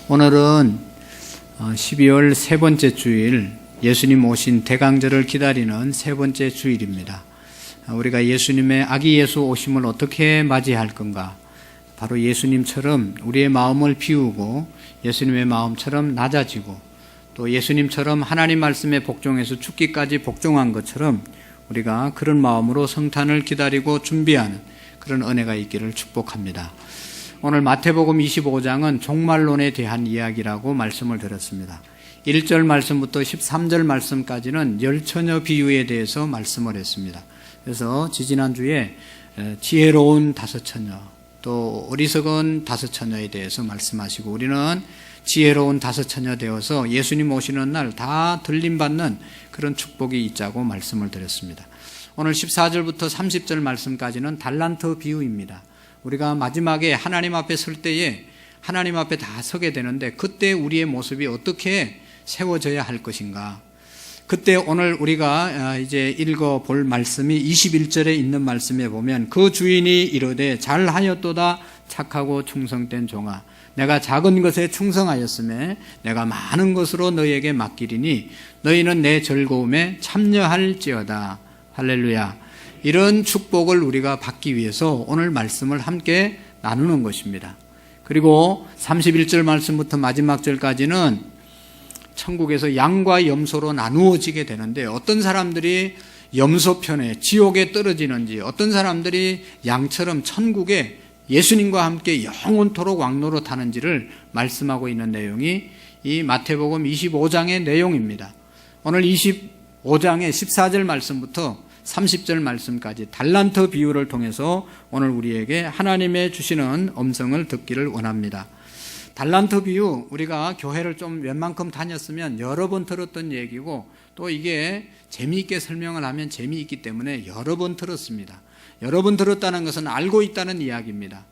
오늘은 12월 세 번째 주일, 예수님 오신 대강절을 기다리는 세 번째 주일입니다. 우리가 예수님의 아기 예수 오심을 어떻게 맞이할 건가? 바로 예수님처럼 우리의 마음을 비우고 예수님의 마음처럼 낮아지고 또 예수님처럼 하나님 말씀에 복종해서 죽기까지 복종한 것처럼 우리가 그런 마음으로 성탄을 기다리고 준비하는 그런 은혜가 있기를 축복합니다. 오늘 마태복음 25장은 종말론에 대한 이야기라고 말씀을 드렸습니다. 1절 말씀부터 13절 말씀까지는 열처녀 비유에 대해서 말씀을 했습니다. 그래서 지지난주에 지혜로운 다섯 처녀, 또 어리석은 다섯 처녀에 대해서 말씀하시고, 우리는 지혜로운 다섯 처녀 되어서 예수님 오시는 날 다 들림받는 그런 축복이 있자고 말씀을 드렸습니다. 오늘 14절부터 30절 말씀까지는 달란트 비유입니다. 우리가 마지막에 하나님 앞에 설 때에 하나님 앞에 다 서게 되는데, 그때 우리의 모습이 어떻게 세워져야 할 것인가? 그때 오늘 우리가 이제 읽어볼 말씀이 21절에 있는 말씀에 보면, 그 주인이 이르되 잘하였도다 착하고 충성된 종아, 내가 작은 것에 충성하였음에 내가 많은 것으로 너희에게 맡기리니 너희는 내 즐거움에 참여할지어다. 할렐루야. 이런 축복을 우리가 받기 위해서 오늘 말씀을 함께 나누는 것입니다. 그리고 31절 말씀부터 마지막 절까지는 천국에서 양과 염소로 나누어지게 되는데, 어떤 사람들이 염소 편에 지옥에 떨어지는지, 어떤 사람들이 양처럼 천국에 예수님과 함께 영원토록 왕노로 타는지를 말씀하고 있는 내용이 이 마태복음 25장의 내용입니다. 오늘 25장의 14절 말씀부터 30절 말씀까지 달란트 비유를 통해서 오늘 우리에게 하나님의 주시는 음성을 듣기를 원합니다. 달란트 비유, 우리가 교회를 좀 웬만큼 다녔으면 여러 번 들었던 얘기고, 또 이게 재미있게 설명을 하면 재미있기 때문에 여러 번 들었습니다. 여러 번 들었다는 것은 알고 있다는 이야기입니다.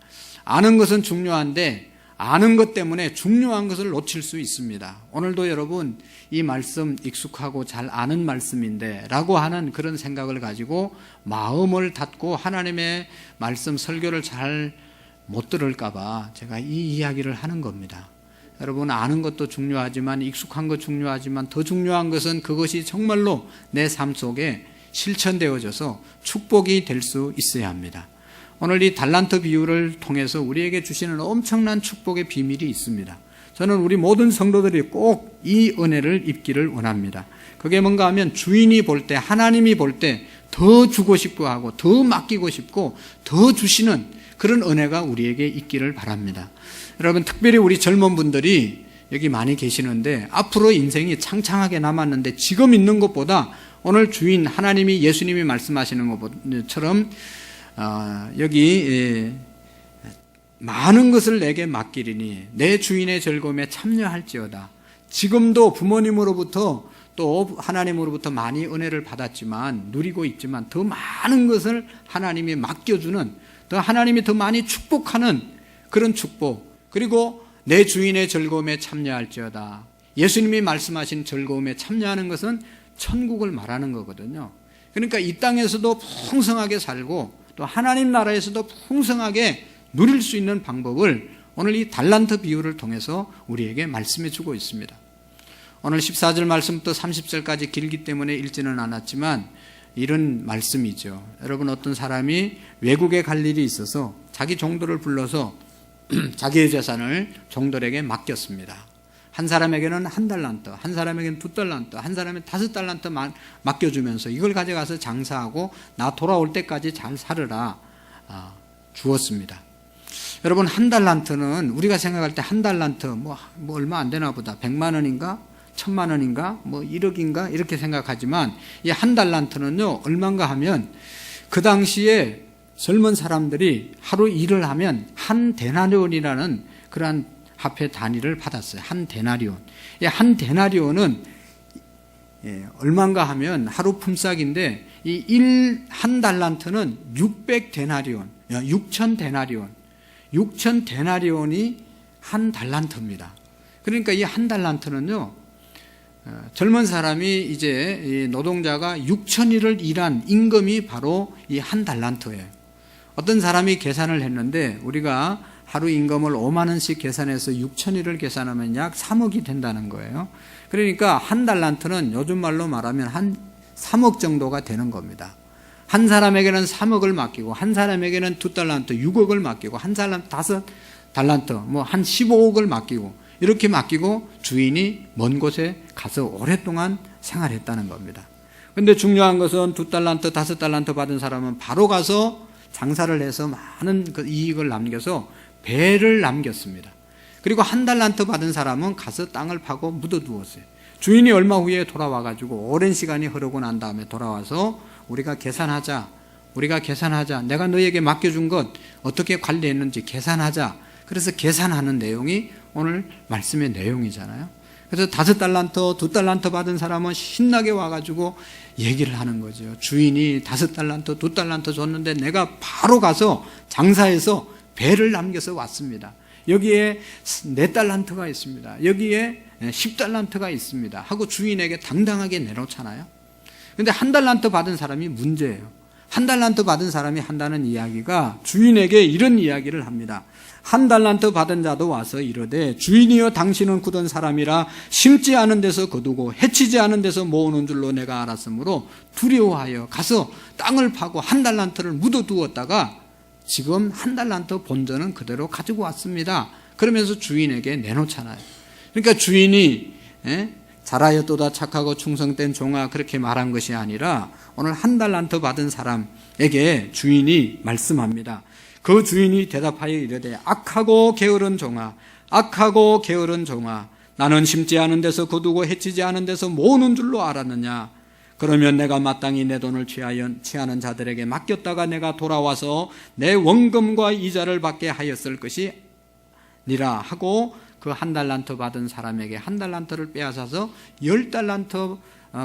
아는 것은 중요한데 아는 것 때문에 중요한 것을 놓칠 수 있습니다. 오늘도 여러분 이 말씀 익숙하고 잘 아는 말씀인데 라고 하는 그런 생각을 가지고 마음을 닫고 하나님의 말씀 설교를 잘 못 들을까 봐 제가 이 이야기를 하는 겁니다. 여러분, 아는 것도 중요하지만, 익숙한 것 중요하지만, 더 중요한 것은 그것이 정말로 내 삶 속에 실천되어져서 축복이 될 수 있어야 합니다. 오늘 이 달란트 비유를 통해서 우리에게 주시는 엄청난 축복의 비밀이 있습니다. 저는 우리 모든 성도들이 꼭 이 은혜를 입기를 원합니다. 그게 뭔가 하면, 주인이 볼 때, 하나님이 볼 때 더 주고 싶고 하고 더 맡기고 싶고 더 주시는 그런 은혜가 우리에게 있기를 바랍니다. 여러분, 특별히 우리 젊은 분들이 여기 많이 계시는데, 앞으로 인생이 창창하게 남았는데 지금 있는 것보다 오늘 주인 하나님이, 예수님이 말씀하시는 것처럼 여기 많은 것을 내게 맡기리니 내 주인의 즐거움에 참여할지어다. 지금도 부모님으로부터 또 하나님으로부터 많이 은혜를 받았지만, 누리고 있지만, 더 많은 것을 하나님이 맡겨주는, 더 하나님이 더 많이 축복하는 그런 축복, 그리고 내 주인의 즐거움에 참여할지어다. 예수님이 말씀하신 즐거움에 참여하는 것은 천국을 말하는 거거든요. 그러니까 이 땅에서도 풍성하게 살고 또 하나님 나라에서도 풍성하게 누릴 수 있는 방법을 오늘 이 달란트 비유를 통해서 우리에게 말씀해 주고 있습니다. 오늘 14절 말씀부터 30절까지 길기 때문에 읽지는 않았지만 이런 말씀이죠. 여러분, 어떤 사람이 외국에 갈 일이 있어서 자기 종들을 불러서 자기의 재산을 종들에게 맡겼습니다. 한 사람에게는 1달란트, 한 사람에게는 2달란트, 한 사람에게는 5달란트 맡겨주면서 이걸 가져가서 장사하고 나 돌아올 때까지 잘 살으라 주었습니다. 여러분, 1달란트는 우리가 생각할 때 1달란트 뭐 얼마 안 되나 보다, 100만 원인가 1000만 원인가 뭐 1억인가 이렇게 생각하지만, 이 1달란트는요 얼마인가 하면, 그 당시에 젊은 사람들이 하루 일을 하면 한 데나리온이라는 그러한 화폐 단위를 받았어요. 한 데나리온. 한 데나리온은 얼마인가 하면 하루 품삯인데, 한 달란트는 600데나리온, 6000데나리온, 6000데나리온이 한 달란트입니다. 그러니까 이 한 달란트는요, 젊은 사람이 이제 노동자가 6,000일을 일한 임금이 바로 이 한 달란트예요. 어떤 사람이 계산을 했는데, 우리가 하루 임금을 5만 원씩 계산해서 6천일을 계산하면 약 3억이 된다는 거예요. 그러니까 한 달란트는 요즘 말로 말하면 한 3억 정도가 되는 겁니다. 한 사람에게는 3억을 맡기고 한 사람에게는 2달란트 6억을 맡기고 한 사람 5달란트 뭐 한 15억을 맡기고 이렇게 맡기고 주인이 먼 곳에 가서 오랫동안 생활했다는 겁니다. 그런데 중요한 것은 2달란트 5달란트 받은 사람은 바로 가서 장사를 해서 많은 그 이익을 남겨서 배를 남겼습니다. 그리고 1달란트 받은 사람은 가서 땅을 파고 묻어두었어요. 주인이 얼마 후에 돌아와가지고 오랜 시간이 흐르고 난 다음에 돌아와서 우리가 계산하자. 내가 너에게 맡겨준 것 어떻게 관리했는지 계산하자. 그래서 계산하는 내용이 오늘 말씀의 내용이잖아요. 그래서 5달란트, 2달란트 받은 사람은 신나게 와가지고 얘기를 하는 거죠. 주인이 5달란트, 2달란트 줬는데 내가 바로 가서 장사해서 배를 남겨서 왔습니다. 여기에 4달란트가 있습니다. 여기에 10달란트가 있습니다. 하고 주인에게 당당하게 내놓잖아요. 그런데 1달란트 받은 사람이 문제예요. 1달란트 받은 사람이 한다는 이야기가 주인에게 이런 이야기를 합니다. 1달란트 받은 자도 와서 이르되 주인이여 당신은 굳은 사람이라 심지 않은 데서 거두고 해치지 않은 데서 모으는 줄로 내가 알았으므로 두려워하여 가서 땅을 파고 1달란트를 묻어두었다가 지금 1달란트 본전은 그대로 가지고 왔습니다. 그러면서 주인에게 내놓잖아요. 그러니까 주인이 잘하였도다 착하고 충성된 종아 그렇게 말한 것이 아니라 오늘 1달란트 받은 사람에게 주인이 말씀합니다. 그 주인이 대답하여 이르되 악하고 게으른 종아 나는 심지 않은 데서 거두고 해치지 않은 데서 모으는 줄로 알았느냐. 그러면 내가 마땅히 내 돈을 취하는 자들에게 맡겼다가 내가 돌아와서 내 원금과 이자를 받게 하였을 것이 니라 하고 그 1달란트 받은 사람에게 1달란트를 빼앗아서 10달란트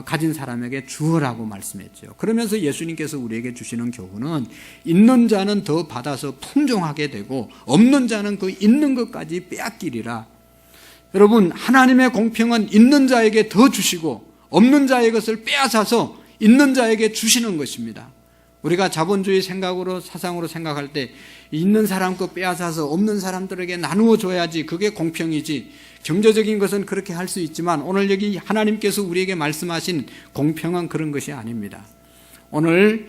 가진 사람에게 주어라고 말씀했죠. 그러면서 예수님께서 우리에게 주시는 교훈은 있는 자는 더 받아서 풍종하게 되고 없는 자는 그 있는 것까지 빼앗기리라. 여러분, 하나님의 공평은 있는 자에게 더 주시고 없는 자의 것을 빼앗아서 있는 자에게 주시는 것입니다. 우리가 자본주의 사상으로 생각할 때 있는 사람 거 빼앗아서 없는 사람들에게 나누어 줘야지 그게 공평이지. 경제적인 것은 그렇게 할 수 있지만 오늘 여기 하나님께서 우리에게 말씀하신 공평은 그런 것이 아닙니다. 오늘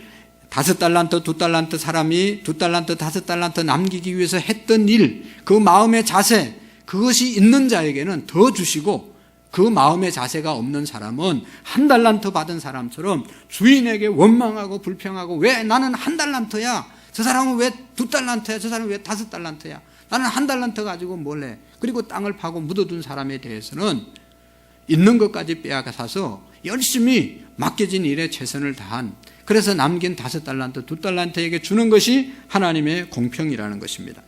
5달란트, 2달란트 사람이 2달란트, 5달란트 남기기 위해서 했던 일, 그 마음의 자세, 그것이 있는 자에게는 더 주시고 그 마음의 자세가 없는 사람은 1달란트 받은 사람처럼 주인에게 원망하고 불평하고 왜 나는 1달란트야? 저 사람은 왜 2달란트야? 저 사람은 왜 5달란트야? 나는 1달란트 가지고 뭘 해? 그리고 땅을 파고 묻어둔 사람에 대해서는 있는 것까지 빼앗아서 열심히 맡겨진 일에 최선을 다한, 그래서 남긴 5달란트, 2달란트에게 주는 것이 하나님의 공평이라는 것입니다.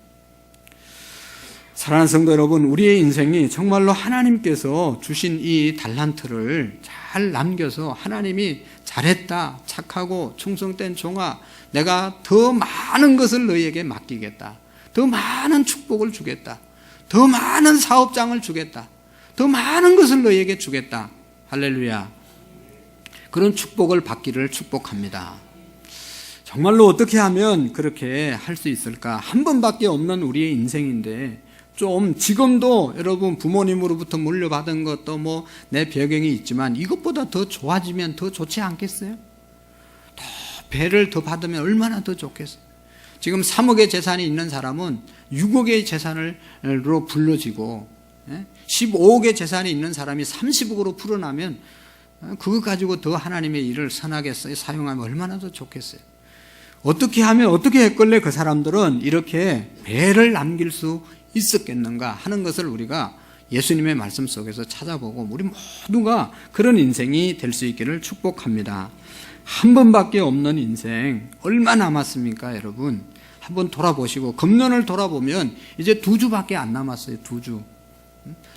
사랑하는 성도 여러분, 우리의 인생이 정말로 하나님께서 주신 이 달란트를 잘 남겨서 하나님이 잘했다, 착하고 충성된 종아, 내가 더 많은 것을 너희에게 맡기겠다, 더 많은 축복을 주겠다, 더 많은 사업장을 주겠다, 더 많은 것을 너희에게 주겠다. 할렐루야. 그런 축복을 받기를 축복합니다. 정말로 어떻게 하면 그렇게 할 수 있을까? 한 번밖에 없는 우리의 인생인데 좀 지금도 여러분 부모님으로부터 물려받은 것도 뭐 내 배경이 있지만 이것보다 더 좋아지면 더 좋지 않겠어요? 더 배를 더 받으면 얼마나 더 좋겠어요? 지금 3억의 재산이 있는 사람은 6억의 재산으로 불러지고 15억의 재산이 있는 사람이 30억으로 풀어나면 그거 가지고 더 하나님의 일을 선하게 사용하면 얼마나 더 좋겠어요? 어떻게 하면 어떻게 했길래 그 사람들은 이렇게 배를 남길 수 있었겠는가 하는 것을 우리가 예수님의 말씀 속에서 찾아보고 우리 모두가 그런 인생이 될 수 있기를 축복합니다. 한 번밖에 없는 인생 얼마 남았습니까, 여러분? 한번 돌아보시고 금년을 돌아보면 이제 2주밖에 안 남았어요.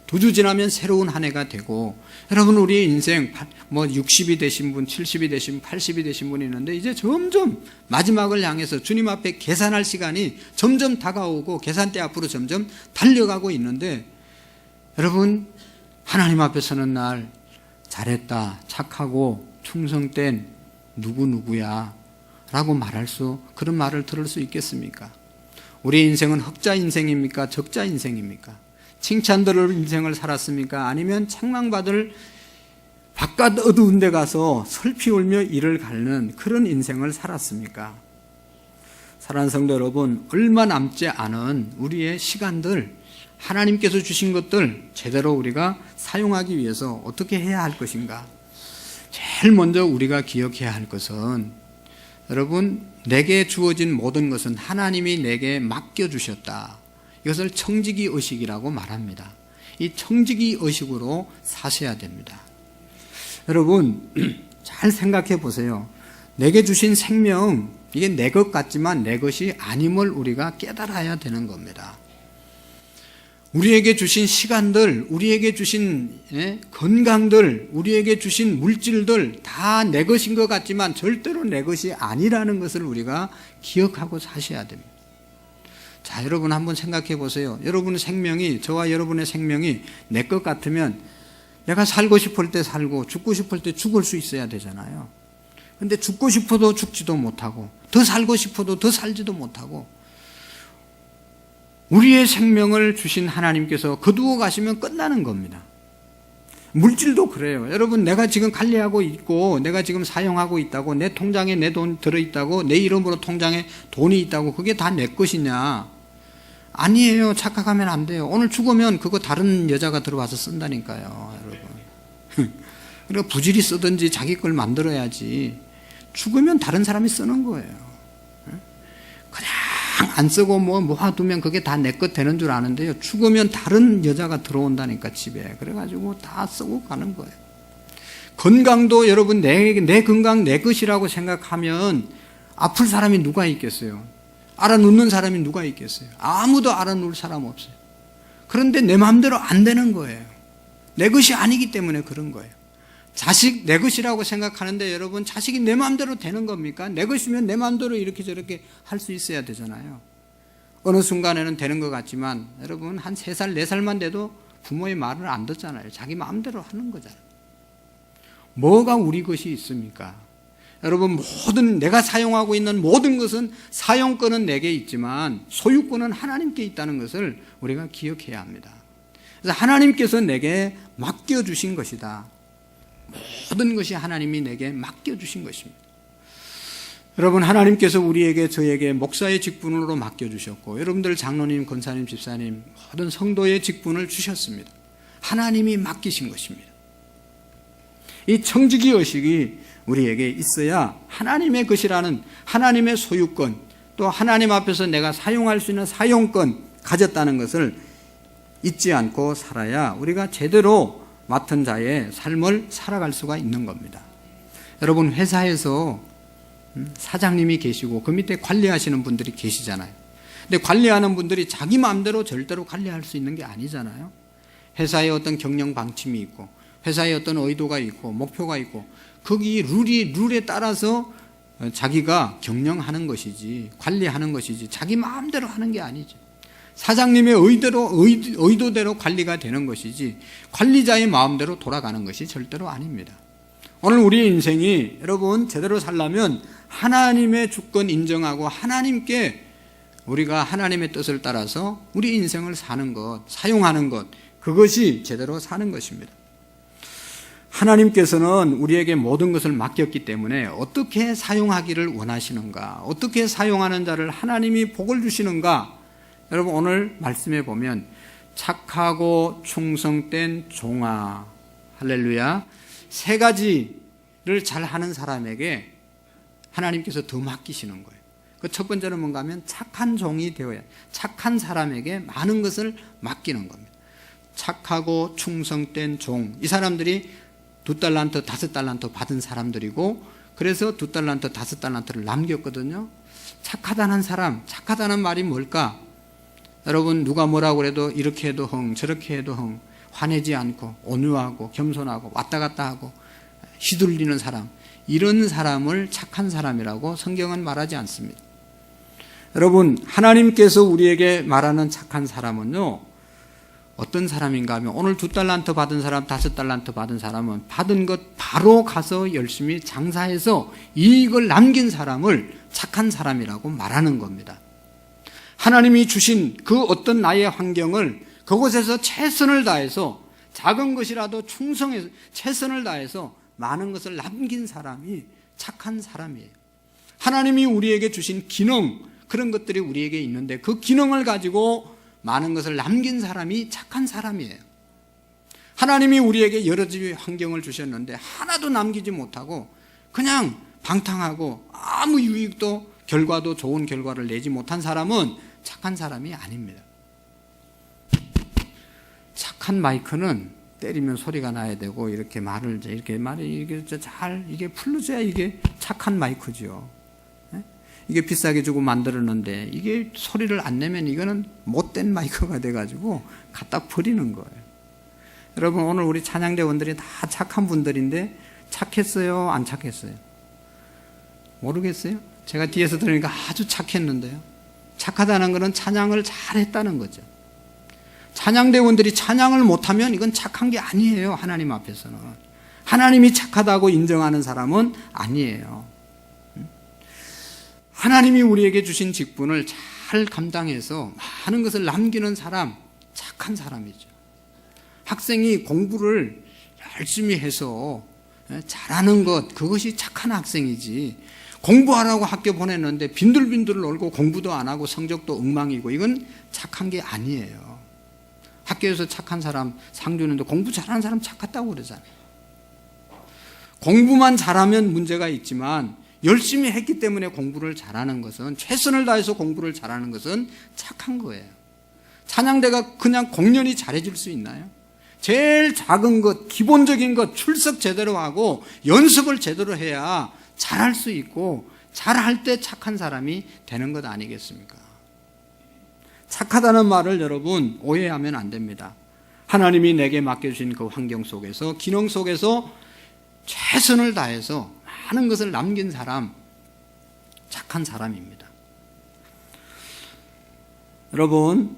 2주 지나면 새로운 한 해가 되고, 여러분 우리의 인생 뭐 60이 되신 분, 70이 되신 분, 80이 되신 분이 있는데 이제 점점 마지막을 향해서 주님 앞에 계산할 시간이 점점 다가오고 계산대 앞으로 점점 달려가고 있는데, 여러분 하나님 앞에 서는 날 잘했다, 착하고 충성된 누구누구야 라고 말할 수, 그런 말을 들을 수 있겠습니까? 우리 인생은 흑자 인생입니까? 적자 인생입니까? 칭찬들을 인생을 살았습니까? 아니면 책망받을 바깥 어두운 데 가서 슬피 울며 이를 닳는 그런 인생을 살았습니까? 사랑하는 성도 여러분, 얼마 남지 않은 우리의 시간들, 하나님께서 주신 것들 제대로 우리가 사용하기 위해서 어떻게 해야 할 것인가? 제일 먼저 우리가 기억해야 할 것은, 여러분, 내게 주어진 모든 것은 하나님이 내게 맡겨주셨다. 이것을 청지기 의식이라고 말합니다. 이 청지기 의식으로 사셔야 됩니다. 여러분, 잘 생각해 보세요. 내게 주신 생명, 이게 내 것 같지만 내 것이 아님을 우리가 깨달아야 되는 겁니다. 우리에게 주신 시간들, 우리에게 주신 건강들, 우리에게 주신 물질들 다 내 것인 것 같지만 절대로 내 것이 아니라는 것을 우리가 기억하고 사셔야 됩니다. 자, 여러분 한번 생각해 보세요. 여러분의 생명이, 저와 여러분의 생명이 내 것 같으면 내가 살고 싶을 때 살고 죽고 싶을 때 죽을 수 있어야 되잖아요. 근데 죽고 싶어도 죽지도 못하고 더 살고 싶어도 더 살지도 못하고, 우리의 생명을 주신 하나님께서 거두어 가시면 끝나는 겁니다. 물질도 그래요. 여러분, 내가 지금 관리하고 있고 내가 지금 사용하고 있다고, 내 통장에 내 돈 들어있다고, 내 이름으로 통장에 돈이 있다고 그게 다 내 것이냐? 아니에요. 착각하면 안 돼요. 오늘 죽으면 그거 다른 여자가 들어와서 쓴다니까요, 여러분. 그러니까 부지리 쓰든지 자기 걸 만들어야지. 죽으면 다른 사람이 쓰는 거예요. 그냥 안 쓰고 모아두면 그게 다 내 것 되는 줄 아는데요, 죽으면 다른 여자가 들어온다니까, 집에. 그래가지고 다 쓰고 가는 거예요. 건강도 여러분, 내 건강 내 것이라고 생각하면 아플 사람이 누가 있겠어요? 알아눕는 사람이 누가 있겠어요? 아무도 알아놓을 사람 없어요. 그런데 내 마음대로 안 되는 거예요. 내 것이 아니기 때문에 그런 거예요. 자식 내 것이라고 생각하는데, 여러분, 자식이 내 마음대로 되는 겁니까? 내 것이면 내 마음대로 이렇게 저렇게 할 수 있어야 되잖아요. 어느 순간에는 되는 것 같지만, 여러분, 한 3살, 4살만 돼도 부모의 말을 안 듣잖아요. 자기 마음대로 하는 거잖아요. 뭐가 우리 것이 있습니까? 여러분, 내가 사용하고 있는 모든 것은 사용권은 내게 있지만 소유권은 하나님께 있다는 것을 우리가 기억해야 합니다. 그래서 하나님께서 내게 맡겨주신 것이다. 모든 것이 하나님이 내게 맡겨주신 것입니다. 여러분, 하나님께서 우리에게, 저에게 목사의 직분으로 맡겨주셨고, 여러분들 장로님, 권사님, 집사님, 모든 성도의 직분을 주셨습니다. 하나님이 맡기신 것입니다. 이 청지기 의식이 우리에게 있어야 하나님의 것이라는 하나님의 소유권, 또 하나님 앞에서 내가 사용할 수 있는 사용권 가졌다는 것을 잊지 않고 살아야 우리가 제대로 맡은 자의 삶을 살아갈 수가 있는 겁니다. 여러분, 회사에서 사장님이 계시고 그 밑에 관리하시는 분들이 계시잖아요. 근데 관리하는 분들이 자기 마음대로 절대로 관리할 수 있는 게 아니잖아요. 회사에 어떤 경영 방침이 있고, 회사에 어떤 의도가 있고, 목표가 있고, 거기 룰에 따라서 자기가 경영하는 것이지, 관리하는 것이지, 자기 마음대로 하는 게 아니죠. 사장님의 의도대로 관리가 되는 것이지, 관리자의 마음대로 돌아가는 것이 절대로 아닙니다. 오늘 우리 인생이, 여러분, 제대로 살려면 하나님의 주권 인정하고 하나님께 우리가 하나님의 뜻을 따라서 우리 인생을 사는 것, 사용하는 것, 그것이 제대로 사는 것입니다. 하나님께서는 우리에게 모든 것을 맡겼기 때문에 어떻게 사용하기를 원하시는가, 어떻게 사용하는 자를 하나님이 복을 주시는가. 여러분, 오늘 말씀해 보면 착하고 충성된 종아, 할렐루야, 3가지를 잘하는 사람에게 하나님께서 더 맡기시는 거예요. 그 첫 번째는 뭔가 하면 착한 종이 되어야, 착한 사람에게 많은 것을 맡기는 겁니다. 착하고 충성된 종, 이 사람들이 2달란트, 5달란트 받은 사람들이고, 그래서 2달란트, 5달란트를 남겼거든요. 착하다는 사람, 착하다는 말이 뭘까? 여러분, 누가 뭐라고 그래도 이렇게 해도 흥, 저렇게 해도 흥, 화내지 않고 온유하고 겸손하고 왔다 갔다 하고 휘둘리는 사람, 이런 사람을 착한 사람이라고 성경은 말하지 않습니다. 여러분, 하나님께서 우리에게 말하는 착한 사람은요, 어떤 사람인가 하면, 오늘 2달란트 받은 사람, 5달란트 받은 사람은 받은 것 바로 가서 열심히 장사해서 이익을 남긴 사람을 착한 사람이라고 말하는 겁니다. 하나님이 주신 그 어떤 나의 환경을 그곳에서 최선을 다해서 작은 것이라도 충성해서 최선을 다해서 많은 것을 남긴 사람이 착한 사람이에요. 하나님이 우리에게 주신 기능, 그런 것들이 우리에게 있는데 그 기능을 가지고 많은 것을 남긴 사람이 착한 사람이에요. 하나님이 우리에게 여러 가지 환경을 주셨는데 하나도 남기지 못하고 그냥 방탕하고 아무 유익도 결과도 좋은 결과를 내지 못한 사람은 착한 사람이 아닙니다. 착한 마이크는 때리면 소리가 나야 되고 이렇게 이게 풀러져야 이게 착한 마이크죠. 이게 비싸게 주고 만들었는데 이게 소리를 안 내면 이거는 못된 마이크가 돼가지고 갖다 버리는 거예요. 여러분, 오늘 우리 찬양대원들이 다 착한 분들인데 착했어요? 안 착했어요? 모르겠어요? 제가 뒤에서 들으니까 아주 착했는데요. 착하다는 것은 찬양을 잘했다는 거죠. 찬양대원들이 찬양을 못하면 이건 착한 게 아니에요. 하나님 앞에서는. 하나님이 착하다고 인정하는 사람은 아니에요. 하나님이 우리에게 주신 직분을 잘 감당해서 많은 것을 남기는 사람, 착한 사람이죠. 학생이 공부를 열심히 해서 잘하는 것, 그것이 착한 학생이지, 공부하라고 학교 보냈는데 빈들빈들 놀고 공부도 안 하고 성적도 엉망이고 이건 착한 게 아니에요. 학교에서 착한 사람 상 주는데 공부 잘하는 사람 착하다고 그러잖아요. 공부만 잘하면 문제가 있지만 열심히 했기 때문에 공부를 잘하는 것은, 최선을 다해서 공부를 잘하는 것은 착한 거예요. 찬양대가 그냥 공연히 잘해줄 수 있나요? 제일 작은 것, 기본적인 것 출석 제대로 하고 연습을 제대로 해야 잘할 수 있고, 잘할 때 착한 사람이 되는 것 아니겠습니까? 착하다는 말을 여러분 오해하면 안 됩니다. 하나님이 내게 맡겨주신 그 환경 속에서, 기능 속에서 최선을 다해서 많은 것을 남긴 사람, 착한 사람입니다. 여러분,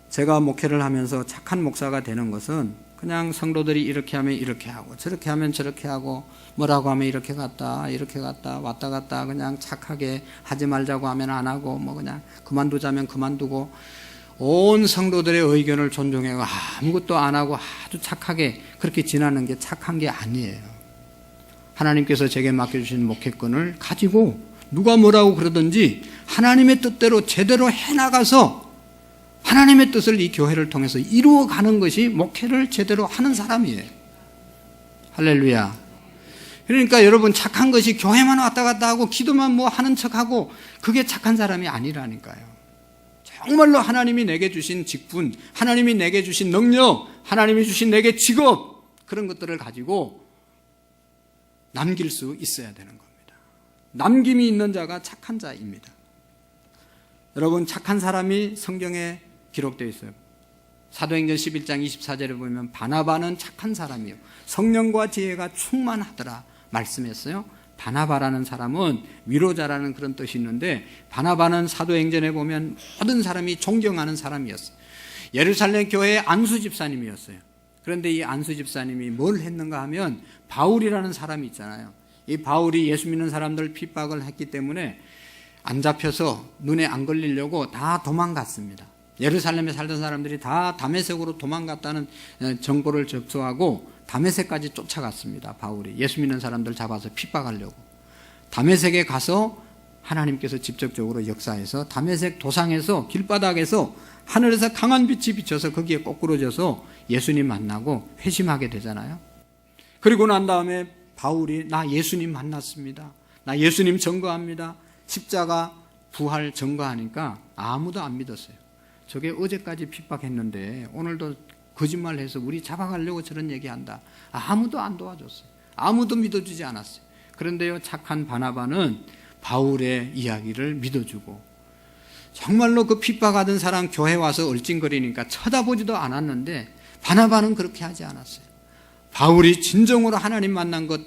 제가 목회를 하면서 착한 목사가 되는 것은 그냥 성도들이 이렇게 하면 이렇게 하고 저렇게 하면 저렇게 하고 뭐라고 하면 이렇게 갔다 이렇게 갔다 왔다 갔다 그냥 착하게 하지 말자고 하면 안 하고 뭐 그냥 그만두자면 그만두고 온 성도들의 의견을 존중하고 아무것도 안 하고 아주 착하게 그렇게 지나는 게 착한 게 아니에요. 하나님께서 제게 맡겨주신 목회권을 가지고 누가 뭐라고 그러든지 하나님의 뜻대로 제대로 해나가서 하나님의 뜻을 이 교회를 통해서 이루어가는 것이 목회를 제대로 하는 사람이에요. 할렐루야. 그러니까 여러분, 착한 것이 교회만 왔다 갔다 하고 기도만 뭐 하는 척하고 그게 착한 사람이 아니라니까요. 정말로 하나님이 내게 주신 직분, 하나님이 내게 주신 능력, 하나님이 주신 내게 직업, 그런 것들을 가지고 남길 수 있어야 되는 겁니다. 남김이 있는 자가 착한 자입니다. 여러분, 착한 사람이 성경에 기록되어 있어요. 사도행전 11장 24절에 보면 바나바는 착한 사람이요 성령과 지혜가 충만하더라 말씀했어요. 바나바라는 사람은 위로자라는 그런 뜻이 있는데, 바나바는 사도행전에 보면 모든 사람이 존경하는 사람이었어요. 예루살렘 교회의 안수 집사님이었어요. 그런데 이 안수 집사님이 뭘 했는가 하면, 바울이라는 사람이 있잖아요. 이 바울이 예수 믿는 사람들 핍박을 했기 때문에 안 잡혀서 눈에 안 걸리려고 다 도망갔습니다. 예루살렘에 살던 사람들이 다 다메섹으로 도망갔다는 정보를 접수하고 다메섹까지 쫓아갔습니다. 바울이 예수 믿는 사람들 잡아서 핍박하려고. 다메섹에 가서 하나님께서 직접적으로 역사해서 다메섹 도상에서 길바닥에서 하늘에서 강한 빛이 비쳐서 거기에 거꾸로져서 예수님 만나고 회심하게 되잖아요. 그리고 난 다음에 바울이 나 예수님 만났습니다. 나 예수님 증거합니다. 십자가 부활 증거하니까 아무도 안 믿었어요. 저게 어제까지 핍박했는데 오늘도 거짓말해서 우리 잡아가려고 저런 얘기한다. 아무도 안 도와줬어요. 아무도 믿어주지 않았어요. 그런데요, 착한 바나바는 바울의 이야기를 믿어주고, 정말로 그 핍박하던 사람 교회 와서 얼찡거리니까 쳐다보지도 않았는데 바나바는 그렇게 하지 않았어요. 바울이 진정으로 하나님 만난 것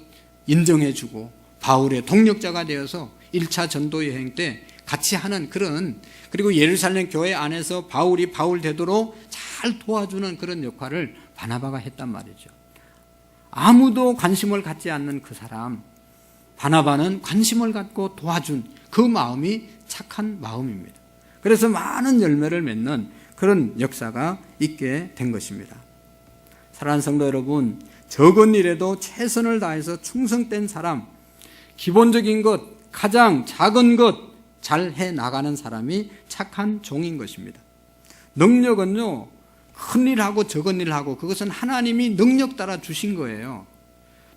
인정해주고 바울의 동력자가 되어서 1차 전도 여행 때 같이 하는 그런, 그리고 예루살렘 교회 안에서 바울이 바울 되도록 잘 도와주는 그런 역할을 바나바가 했단 말이죠. 아무도 관심을 갖지 않는 그 사람, 바나바는 관심을 갖고 도와준 그 마음이 착한 마음입니다. 그래서 많은 열매를 맺는 그런 역사가 있게 된 것입니다. 사랑하는 성도 여러분, 적은 일에도 최선을 다해서 충성된 사람, 기본적인 것, 가장 작은 것 잘 해나가는 사람이 착한 종인 것입니다. 능력은요, 큰 일하고 적은 일하고 그것은 하나님이 능력 따라 주신 거예요.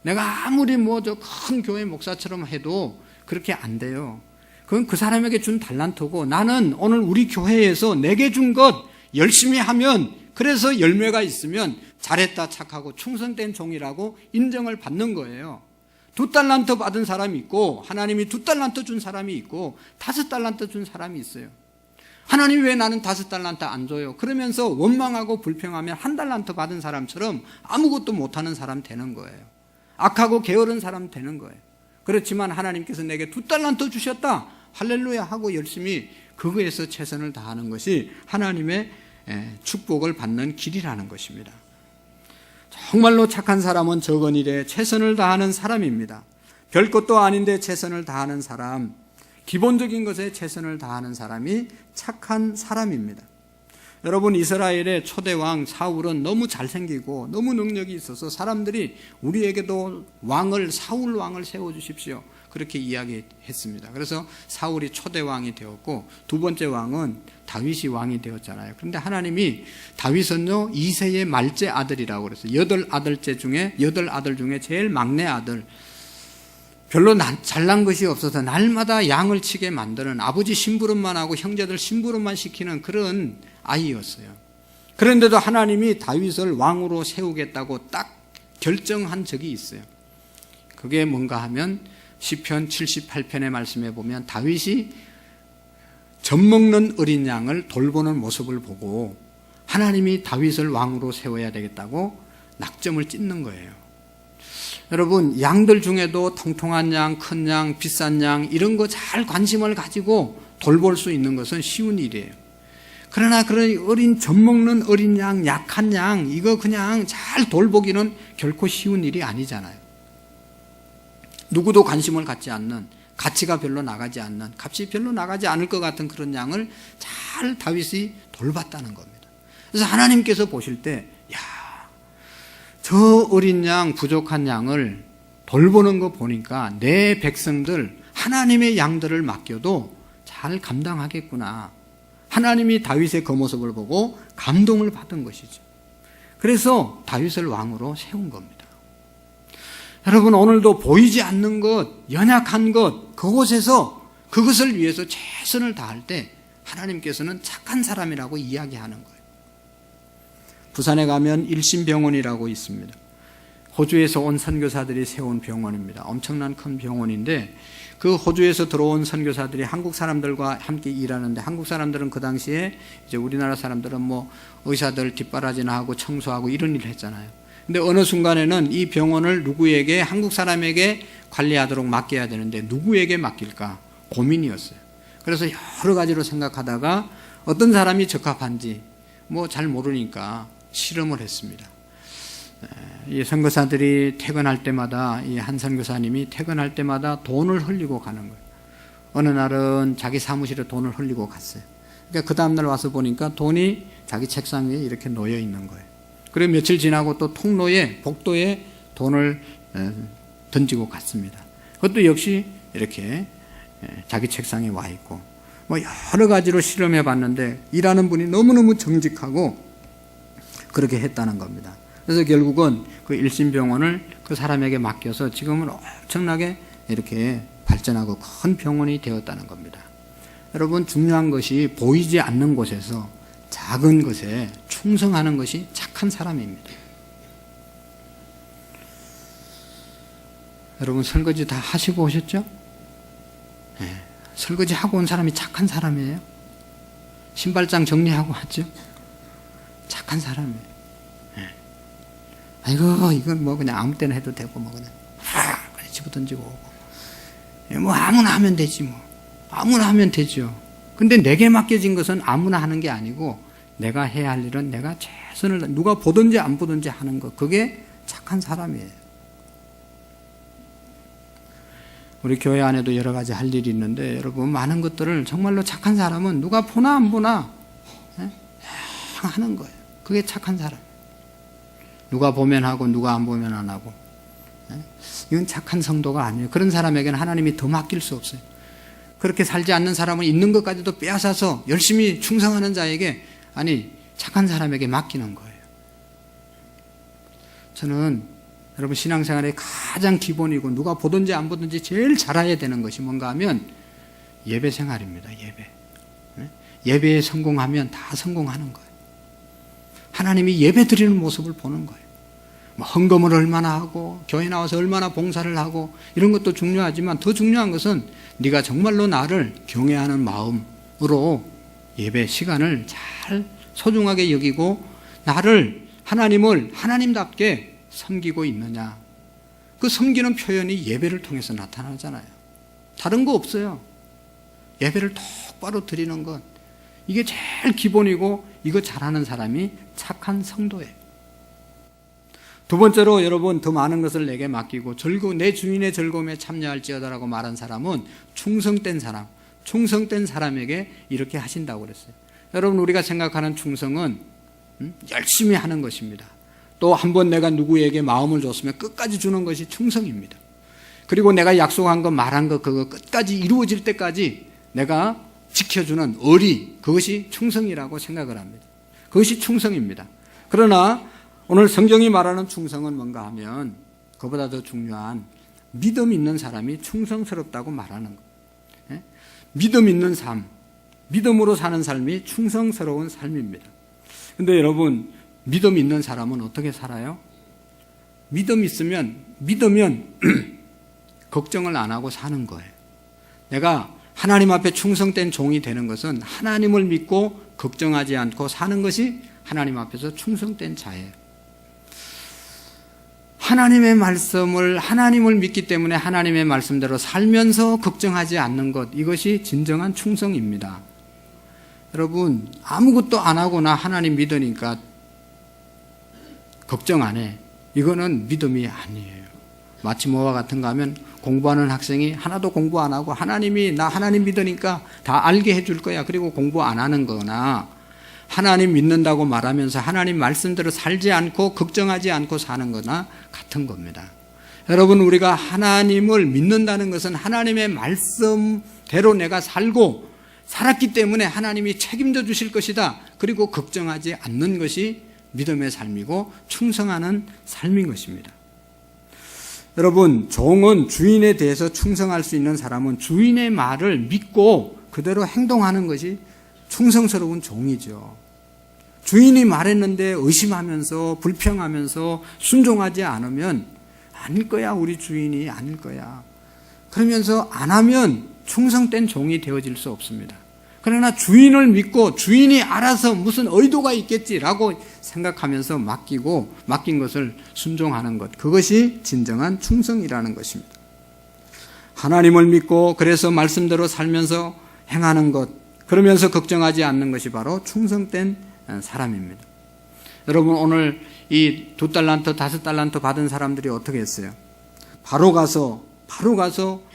내가 아무리 저 큰 교회 목사처럼 해도 그렇게 안 돼요. 그건 그 사람에게 준 달란트고, 나는 오늘 우리 교회에서 내게 준 것 열심히 하면, 그래서 열매가 있으면 잘했다 착하고 충성된 종이라고 인정을 받는 거예요. 2달란트 받은 사람이 있고, 하나님이 2달란트 준 사람이 있고, 5달란트 준 사람이 있어요. 하나님 왜 나는 5달란트 안 줘요? 그러면서 원망하고 불평하면 1달란트 받은 사람처럼 아무것도 못하는 사람 되는 거예요. 악하고 게으른 사람 되는 거예요. 그렇지만 하나님께서 내게 2달란트 주셨다, 할렐루야 하고 열심히 그거에서 최선을 다하는 것이 하나님의 축복을 받는 길이라는 것입니다. 정말로 착한 사람은 적은 일에 최선을 다하는 사람입니다. 별것도 아닌데 최선을 다하는 사람, 기본적인 것에 최선을 다하는 사람이 착한 사람입니다. 여러분, 이스라엘의 초대왕 사울은 너무 잘생기고 너무 능력이 있어서 사람들이 우리에게도 사울 왕을 세워주십시오, 그렇게 이야기했습니다. 그래서 사울이 초대왕이 되었고, 두 번째 왕은 다윗이 왕이 되었잖아요. 그런데 하나님이 다윗은요, 이새의 말째 아들이라고 그랬어요. 8아들 중에 제일 막내 아들, 별로 잘난 것이 없어서 날마다 양을 치게 만드는, 아버지 심부름만 하고 형제들 심부름만 시키는 그런 아이였어요. 그런데도 하나님이 다윗을 왕으로 세우겠다고 딱 결정한 적이 있어요. 그게 뭔가 하면 시편 78편의 말씀에 보면 다윗이 젖먹는 어린 양을 돌보는 모습을 보고 하나님이 다윗을 왕으로 세워야 되겠다고 낙점을 찍는 거예요. 여러분, 양들 중에도 통통한 양, 큰 양, 비싼 양 이런 거 잘 관심을 가지고 돌볼 수 있는 것은 쉬운 일이에요. 그러나 그런 젖먹는 어린 양, 약한 양 이거 그냥 잘 돌보기는 결코 쉬운 일이 아니잖아요. 누구도 관심을 갖지 않는, 가치가 별로 나가지 않는, 값이 별로 나가지 않을 것 같은 그런 양을 잘 다윗이 돌봤다는 겁니다. 그래서 하나님께서 보실 때, 저 어린 양, 부족한 양을 돌보는 거 보니까 내 백성들, 하나님의 양들을 맡겨도 잘 감당하겠구나. 하나님이 다윗의 그 모습을 보고 감동을 받은 것이죠. 그래서 다윗을 왕으로 세운 겁니다. 여러분, 오늘도 보이지 않는 것, 연약한 것, 그곳에서 그것을 위해서 최선을 다할 때 하나님께서는 착한 사람이라고 이야기하는 거예요. 부산에 가면 일신병원이라고 있습니다. 호주에서 온 선교사들이 세운 병원입니다. 엄청난 큰 병원인데, 그 호주에서 들어온 선교사들이 한국 사람들과 함께 일하는데, 한국 사람들은 그 당시에 이제 우리나라 사람들은 의사들 뒷바라지나 하고 청소하고 이런 일을 했잖아요. 근데 어느 순간에는 이 병원을 누구에게, 한국 사람에게 관리하도록 맡겨야 되는데 누구에게 맡길까 고민이었어요. 그래서 여러 가지로 생각하다가 어떤 사람이 적합한지 잘 모르니까 실험을 했습니다. 이 선교사들이 퇴근할 때마다, 이 한 선교사님이 퇴근할 때마다 돈을 흘리고 가는 거예요. 어느 날은 자기 사무실에 돈을 흘리고 갔어요. 그러니까 그 다음날 와서 보니까 돈이 자기 책상 위에 이렇게 놓여 있는 거예요. 그리고 며칠 지나고 또 통로에, 복도에 돈을 던지고 갔습니다. 그것도 역시 이렇게 자기 책상에 와 있고, 여러 가지로 실험해 봤는데 일하는 분이 너무너무 정직하고 그렇게 했다는 겁니다. 그래서 결국은 그 일신병원을 그 사람에게 맡겨서 지금은 엄청나게 이렇게 발전하고 큰 병원이 되었다는 겁니다. 여러분, 중요한 것이 보이지 않는 곳에서 작은 것에 충성하는 것이 착한 사람입니다. 여러분, 설거지 다 하시고 오셨죠? 네. 설거지 하고 온 사람이 착한 사람이에요. 신발장 정리하고 왔죠? 착한 사람이에요. 네. 아이고, 이건 그냥 아무 때나 해도 되고, 그냥 집어 던지고 오고. 아무나 하면 되지, 아무나 하면 되죠. 근데 내게 맡겨진 것은 아무나 하는 게 아니고, 내가 해야 할 일은 내가 최선을, 누가 보든지 안 보든지 하는 것, 그게 착한 사람이에요. 우리 교회 안에도 여러 가지 할 일이 있는데 여러분 많은 것들을 정말로 착한 사람은 누가 보나 안 보나 하는 거예요. 그게 착한 사람. 누가 보면 하고 누가 안 보면 안 하고. 이건 착한 성도가 아니에요. 그런 사람에게는 하나님이 더 맡길 수 없어요. 그렇게 살지 않는 사람은 있는 것까지도 빼앗아서 열심히 충성하는 자에게 착한 사람에게 맡기는 거예요. 저는 여러분 신앙생활의 가장 기본이고 누가 보든지 안 보든지 제일 잘해야 되는 것이 뭔가 하면 예배 생활입니다. 예배에 성공하면 다 성공하는 거예요. 하나님이 예배 드리는 모습을 보는 거예요. 헌금을 얼마나 하고 교회 나와서 얼마나 봉사를 하고 이런 것도 중요하지만 더 중요한 것은 네가 정말로 나를 경외하는 마음으로 예배 시간을 잘 소중하게 여기고 나를 하나님을 하나님답게 섬기고 있느냐. 그 섬기는 표현이 예배를 통해서 나타나잖아요. 다른 거 없어요. 예배를 똑바로 드리는 것. 이게 제일 기본이고 이거 잘하는 사람이 착한 성도예요. 두 번째로 여러분 더 많은 것을 내게 맡기고 내 주인의 즐거움에 참여할지어다라고 말한 사람은 충성된 사람, 충성된 사람에게 이렇게 하신다고 그랬어요. 여러분 우리가 생각하는 충성은 열심히 하는 것입니다. 또 한 번 내가 누구에게 마음을 줬으면 끝까지 주는 것이 충성입니다. 그리고 내가 약속한 거 말한 거 그거 끝까지 이루어질 때까지 내가 지켜주는 의리, 그것이 충성이라고 생각을 합니다. 그것이 충성입니다. 그러나 오늘 성경이 말하는 충성은 뭔가 하면 그보다 더 중요한 믿음 있는 사람이 충성스럽다고 말하는 거예요. 믿음 있는 삶, 믿음으로 사는 삶이 충성스러운 삶입니다. 그런데 여러분 믿음 있는 사람은 어떻게 살아요? 믿으면 걱정을 안 하고 사는 거예요. 내가 하나님 앞에 충성된 종이 되는 것은 하나님을 믿고 걱정하지 않고 사는 것이 하나님 앞에서 충성된 자예요. 하나님을 믿기 때문에 하나님의 말씀대로 살면서 걱정하지 않는 것, 이것이 진정한 충성입니다. 여러분, 아무것도 안 하거나 하나님 믿으니까 걱정 안 해. 이거는 믿음이 아니에요. 마치 뭐와 같은가 하면 공부하는 학생이 하나도 공부 안 하고 나 하나님 믿으니까 다 알게 해줄 거야. 그리고 공부 안 하는 거나 하나님 믿는다고 말하면서 하나님 말씀대로 살지 않고 걱정하지 않고 사는 거나 같은 겁니다. 여러분 우리가 하나님을 믿는다는 것은 하나님의 말씀대로 내가 살았기 때문에 하나님이 책임져 주실 것이다. 그리고 걱정하지 않는 것이 믿음의 삶이고 충성하는 삶인 것입니다. 여러분 종은 주인에 대해서 충성할 수 있는 사람은 주인의 말을 믿고 그대로 행동하는 것이 충성스러운 종이죠. 주인이 말했는데 의심하면서 불평하면서 순종하지 않으면 아닐 거야, 우리 주인이 아닐 거야. 그러면서 안 하면 충성된 종이 되어질 수 없습니다. 그러나 주인을 믿고 주인이 알아서 무슨 의도가 있겠지라고 생각하면서 맡긴 것을 순종하는 것, 그것이 진정한 충성이라는 것입니다. 하나님을 믿고 그래서 말씀대로 살면서 행하는 것, 그러면서 걱정하지 않는 것이 바로 충성된 사람입니다. 여러분 오늘 이 2달란트, 5달란트 받은 사람들이 어떻게 했어요? 바로 가서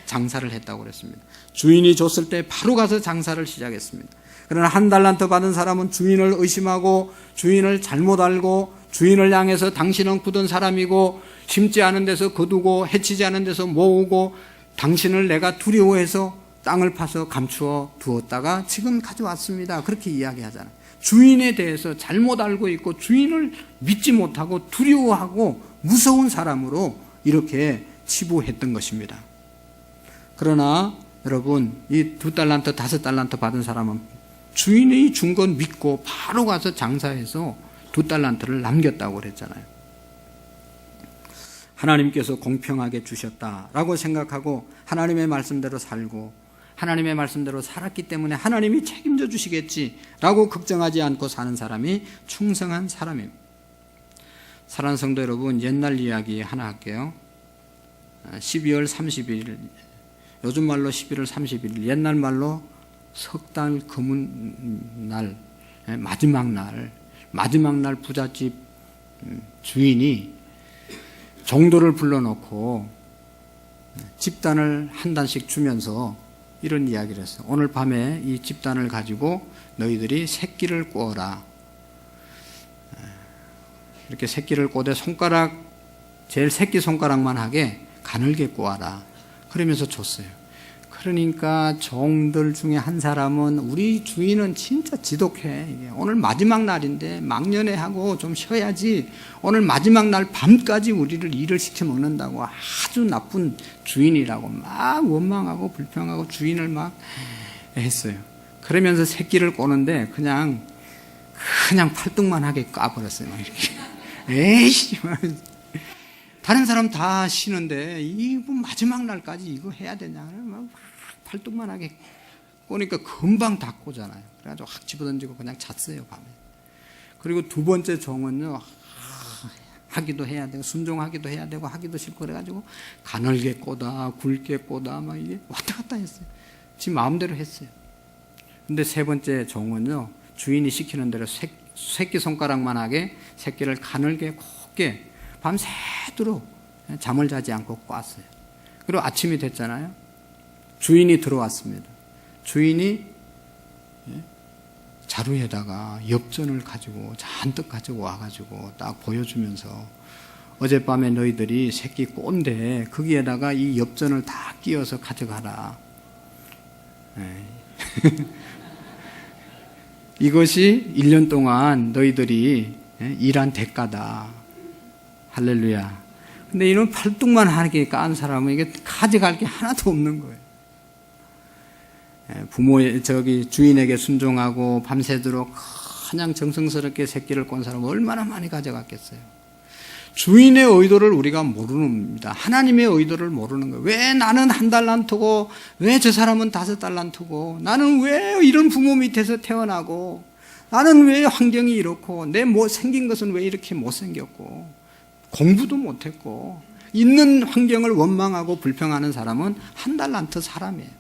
장사를 했다고 그랬습니다. 주인이 줬을 때 바로 가서 장사를 시작했습니다. 그러나 1달란트 받은 사람은 주인을 의심하고 주인을 잘못 알고 주인을 향해서 당신은 굳은 사람이고 심지 않은 데서 거두고 해치지 않은 데서 모으고 당신을 내가 두려워해서 땅을 파서 감추어 두었다가 지금 가져왔습니다. 그렇게 이야기하잖아요. 주인에 대해서 잘못 알고 있고 주인을 믿지 못하고 두려워하고 무서운 사람으로 이렇게 치부했던 것입니다. 그러나 여러분 이 2달란트, 5달란트 받은 사람은 주인이 준 건 믿고 바로 가서 장사해서 2달란트를 남겼다고 그랬잖아요. 하나님께서 공평하게 주셨다라고 생각하고 하나님의 말씀대로 살고 하나님의 말씀대로 살았기 때문에 하나님이 책임져 주시겠지라고 걱정하지 않고 사는 사람이 충성한 사람입니다. 사랑하는 성도 여러분, 옛날 이야기 하나 할게요. 12월 30일, 요즘 말로 11월 31일, 옛날 말로 석 달 금은 날, 마지막 날 부잣집 주인이 종도를 불러놓고 집단을 한 단씩 주면서 이런 이야기를 했어요. 오늘 밤에 이 집단을 가지고 너희들이 새끼를 꼬어라. 이렇게 새끼를 꼬되 제일 새끼 손가락만 하게 가늘게 꼬아라. 그러면서 줬어요. 그러니까 종들 중에 한 사람은 우리 주인은 진짜 지독해. 이게 오늘 마지막 날인데 막년회하고 좀 쉬어야지. 오늘 마지막 날 밤까지 우리를 일을 시켜 먹는다고 아주 나쁜 주인이라고 막 원망하고 불평하고 주인을 막 했어요. 그러면서 새끼를 꼬는데 그냥 팔뚝만 하게 까버렸어요. 막 이렇게. 에이씨. 다른 사람 다 쉬는데 이거 마지막 날까지 이거 해야 되냐? 막 팔뚝만 하게 꼬니까 금방 다 꼬잖아요. 그래가지고 확 집어던지고 그냥 잤어요, 밤에. 그리고 두 번째 종은요, 하기도 해야 되고 순종하기도 해야 되고 하기도 싫고 그래가지고 가늘게 꼬다 굵게 꼬다 막 이게 왔다 갔다 했어요. 지 마음대로 했어요. 근데 세 번째 종은요, 주인이 시키는 대로 새끼 손가락만 하게 새끼를 가늘게 곱게 밤새도록 잠을 자지 않고 꽈어요. 그리고 아침이 됐잖아요. 주인이 들어왔습니다. 주인이 자루에다가 엽전을 가지고 잔뜩 가지고 와가지고 딱 보여주면서 어젯밤에 너희들이 새끼 꼰대 거기에다가 이 엽전을 다 끼워서 가져가라. 이것이 1년 동안 너희들이 일한 대가다. 할렐루야. 근데 이런 팔뚝만 하게 깐 사람은 이게 가져갈 게 하나도 없는 거예요. 주인에게 순종하고 밤새도록 그냥 정성스럽게 새끼를 꼰 사람은 얼마나 많이 가져갔겠어요. 주인의 의도를 우리가 모르는 겁니다. 하나님의 의도를 모르는 거예요. 왜 나는 1달란트고 왜 저 사람은 5달란트고 나는 왜 이런 부모 밑에서 태어나고 나는 왜 환경이 이렇고 내 생긴 것은 왜 이렇게 못생겼고 공부도 못했고 있는 환경을 원망하고 불평하는 사람은 1달란트 사람이에요.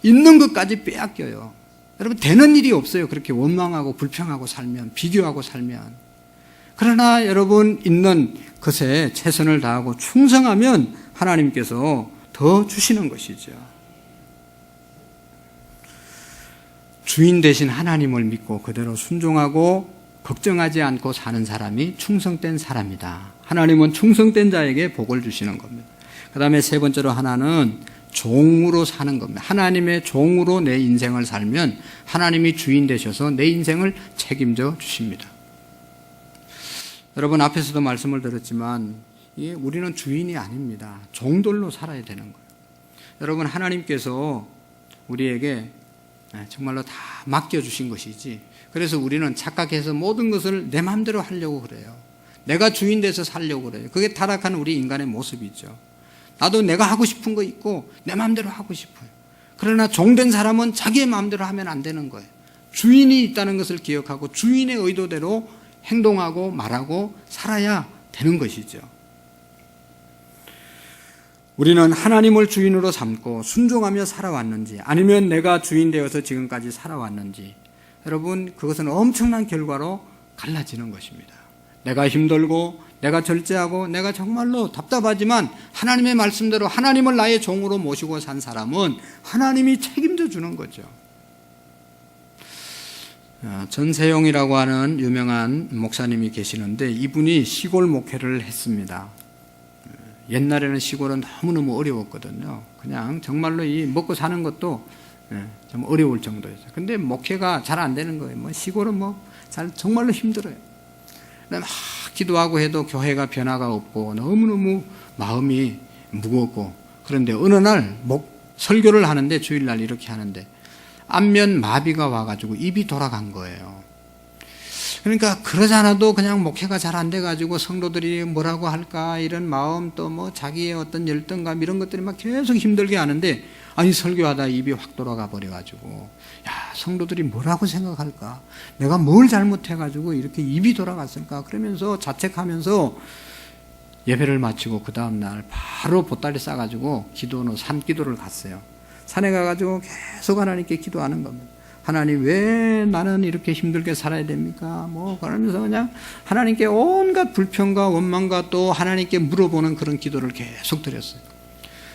있는 것까지 빼앗겨요. 여러분 되는 일이 없어요. 그렇게 원망하고 불평하고 살면 비교하고 살면. 그러나 여러분 있는 것에 최선을 다하고 충성하면 하나님께서 더 주시는 것이죠. 주인 대신 하나님을 믿고 그대로 순종하고 걱정하지 않고 사는 사람이 충성된 사람이다. 하나님은 충성된 자에게 복을 주시는 겁니다. 그 다음에 세 번째로 하나는 종으로 사는 겁니다. 하나님의 종으로 내 인생을 살면 하나님이 주인 되셔서 내 인생을 책임져 주십니다. 여러분 앞에서도 말씀을 드렸지만 우리는 주인이 아닙니다. 종들로 살아야 되는 거예요. 여러분 하나님께서 우리에게 정말로 다 맡겨주신 것이지 그래서 우리는 착각해서 모든 것을 내 마음대로 하려고 그래요. 내가 주인 돼서 살려고 그래요. 그게 타락한 우리 인간의 모습이죠. 나도 내가 하고 싶은 거 있고 내 마음대로 하고 싶어요. 그러나 종된 사람은 자기의 마음대로 하면 안 되는 거예요. 주인이 있다는 것을 기억하고 주인의 의도대로 행동하고 말하고 살아야 되는 것이죠. 우리는 하나님을 주인으로 삼고 순종하며 살아왔는지 아니면 내가 주인 되어서 지금까지 살아왔는지 여러분 그것은 엄청난 결과로 갈라지는 것입니다. 내가 힘들고 내가 절제하고 내가 정말로 답답하지만 하나님의 말씀대로 하나님을 나의 종으로 모시고 산 사람은 하나님이 책임져 주는 거죠. 전세용이라고 하는 유명한 목사님이 계시는데 이분이 시골 목회를 했습니다. 옛날에는 시골은 너무너무 어려웠거든요. 그냥 정말로 이 먹고 사는 것도 좀 어려울 정도였어요. 근데 목회가 잘 안 되는 거예요. 시골은 정말로 힘들어요. 막 기도하고 해도 교회가 변화가 없고 너무너무 마음이 무겁고 그런데 어느 날 설교를 하는데 주일날 이렇게 하는데 안면 마비가 와가지고 입이 돌아간 거예요. 그러니까 그러지 않아도 그냥 목회가 잘 안 돼가지고 성도들이 뭐라고 할까 이런 마음 또 자기의 어떤 열등감 이런 것들이 막 계속 힘들게 하는데 아니 설교하다 입이 확 돌아가 버려가지고 야 성도들이 뭐라고 생각할까 내가 뭘 잘못해가지고 이렇게 입이 돌아갔을까 그러면서 자책하면서 예배를 마치고 그 다음날 바로 보따리 싸가지고 산기도를 갔어요. 산에 가가지고 계속 하나님께 기도하는 겁니다. 하나님 왜 나는 이렇게 힘들게 살아야 됩니까? 그러면서 그냥 하나님께 온갖 불평과 원망과 또 하나님께 물어보는 그런 기도를 계속 드렸어요.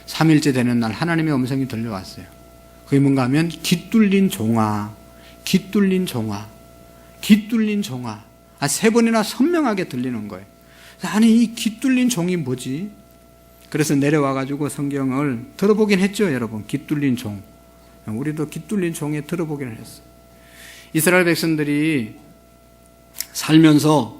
3일째 되는 날 하나님의 음성이 들려왔어요. 그게 뭔가 하면 깃뚫린 종아, 깃뚫린 종아, 깃뚫린 종아. 3번이나 선명하게 들리는 거예요. 아니 이 깃뚫린 종이 뭐지? 그래서 내려와가지고 성경을 들어보긴 했죠, 여러분. 깃뚫린 종. 우리도 깃뚫린 종에 들어보기는 했어요. 이스라엘 백성들이 살면서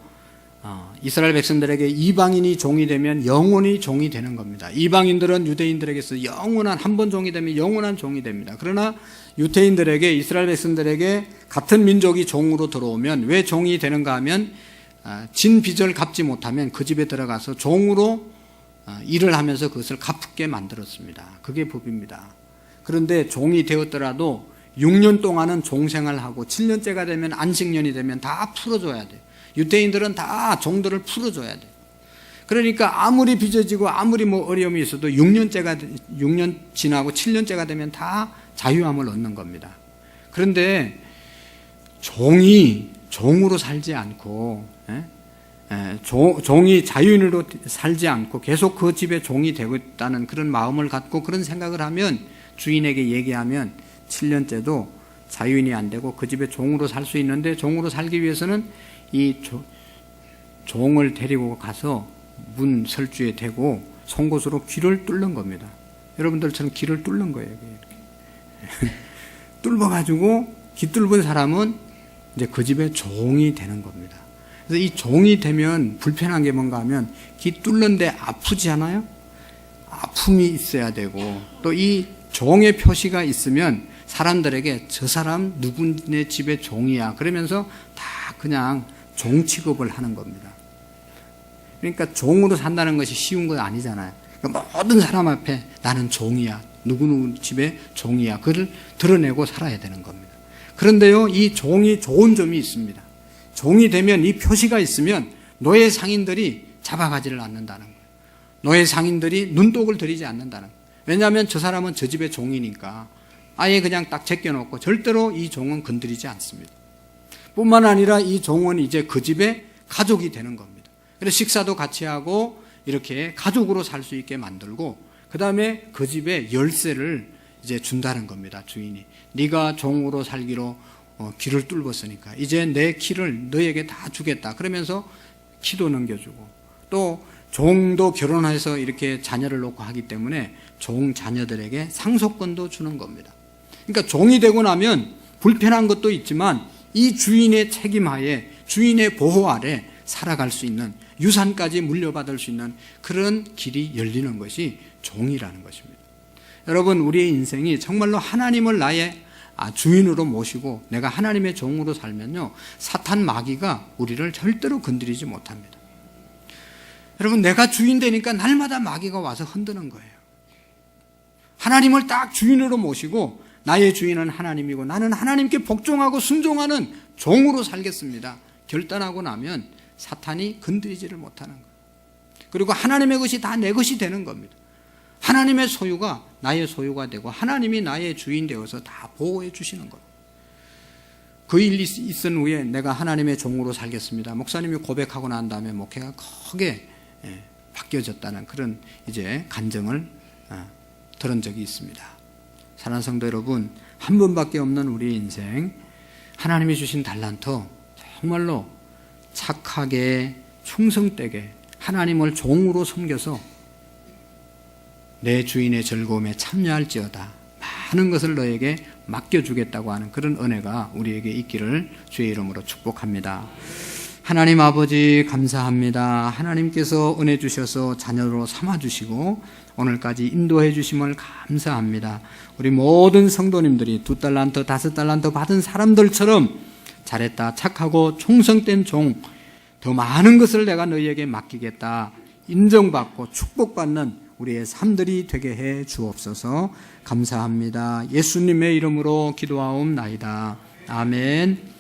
이스라엘 백성들에게 이방인이 종이 되면 영원히 종이 되는 겁니다. 이방인들은 유대인들에게서 영원한, 한 번 종이 되면 영원한 종이 됩니다. 그러나 유대인들에게, 이스라엘 백성들에게 같은 민족이 종으로 들어오면 왜 종이 되는가 하면 진 빚을 갚지 못하면 그 집에 들어가서 종으로 일을 하면서 그것을 갚게 만들었습니다. 그게 법입니다. 그런데 종이 되었더라도 6년 동안은 종생활하고 7년째가 되면 안식년이 되면 다 풀어줘야 돼요. 유대인들은 다 종들을 풀어줘야 돼요. 그러니까 아무리 빚어지고 아무리 어려움이 있어도 6년 지나고 7년째가 되면 다 자유함을 얻는 겁니다. 그런데 종이 종으로 살지 않고 종이 자유인으로 살지 않고 계속 그 집에 종이 되고 있다는 그런 마음을 갖고 그런 생각을 하면 주인에게 얘기하면 7년째도 자유인이 안 되고 그 집에 종으로 살 수 있는데 종으로 살기 위해서는 이 종을 데리고 가서 문 설주에 대고 송곳으로 귀를 뚫는 겁니다. 여러분들처럼 귀를 뚫는 거예요. 이렇게. 뚫어가지고 귀 뚫은 사람은 이제 그 집에 종이 되는 겁니다. 그래서 이 종이 되면 불편한 게 뭔가 하면 귀 뚫는데 아프지 않아요? 아픔이 있어야 되고 또 이 종의 표시가 있으면 사람들에게 저 사람 누구네 집의 종이야 그러면서 다 그냥 종 취급을 하는 겁니다. 그러니까 종으로 산다는 것이 쉬운 건 아니잖아요. 그러니까 모든 사람 앞에 나는 종이야, 누구누구 집의 종이야, 그걸 드러내고 살아야 되는 겁니다. 그런데요, 이 종이 좋은 점이 있습니다. 종이 되면 이 표시가 있으면 노예 상인들이 잡아가지를 않는다는 거예요. 노예 상인들이 눈독을 들이지 않는다는 거예요. 왜냐하면 저 사람은 저 집의 종이니까 아예 그냥 딱 제껴놓고 절대로 이 종은 건드리지 않습니다. 뿐만 아니라 이 종은 이제 그 집의 가족이 되는 겁니다. 그래서 식사도 같이 하고 이렇게 가족으로 살 수 있게 만들고 그 다음에 그 집에 열쇠를 이제 준다는 겁니다. 주인이 네가 종으로 살기로 키를 뚫었으니까 이제 내 키를 너에게 다 주겠다. 그러면서 키도 넘겨주고 또 종도 결혼해서 이렇게 자녀를 놓고 하기 때문에 종 자녀들에게 상속권도 주는 겁니다. 그러니까 종이 되고 나면 불편한 것도 있지만 이 주인의 책임하에 주인의 보호 아래 살아갈 수 있는 유산까지 물려받을 수 있는 그런 길이 열리는 것이 종이라는 것입니다. 여러분 우리의 인생이 정말로 하나님을 나의 주인으로 모시고 내가 하나님의 종으로 살면요 사탄 마귀가 우리를 절대로 건드리지 못합니다. 여러분 내가 주인 되니까 날마다 마귀가 와서 흔드는 거예요. 하나님을 딱 주인으로 모시고 나의 주인은 하나님이고 나는 하나님께 복종하고 순종하는 종으로 살겠습니다. 결단하고 나면 사탄이 건드리지를 못하는 거예요. 그리고 하나님의 것이 다 내 것이 되는 겁니다. 하나님의 소유가 나의 소유가 되고 하나님이 나의 주인 되어서 다 보호해 주시는 겁니다. 그 일이 있은 후에 내가 하나님의 종으로 살겠습니다. 목사님이 고백하고 난 다음에 목회가 크게 바뀌어졌다는 그런 이제 간증을 들은 적이 있습니다. 사랑하는 성도 여러분, 한 번밖에 없는 우리 인생, 하나님이 주신 달란트 정말로 착하게 충성되게 하나님을 종으로 섬겨서 내 주인의 즐거움에 참여할지어다. 많은 것을 너에게 맡겨주겠다고 하는 그런 은혜가 우리에게 있기를 주의 이름으로 축복합니다. 하나님 아버지 감사합니다. 하나님께서 은혜 주셔서 자녀로 삼아주시고 오늘까지 인도해 주심을 감사합니다. 우리 모든 성도님들이 2달란트, 5달란트 받은 사람들처럼 잘했다, 착하고 충성된 종, 더 많은 것을 내가 너희에게 맡기겠다, 인정받고 축복받는 우리의 삶들이 되게 해 주옵소서. 감사합니다. 예수님의 이름으로 기도하옵나이다. 아멘.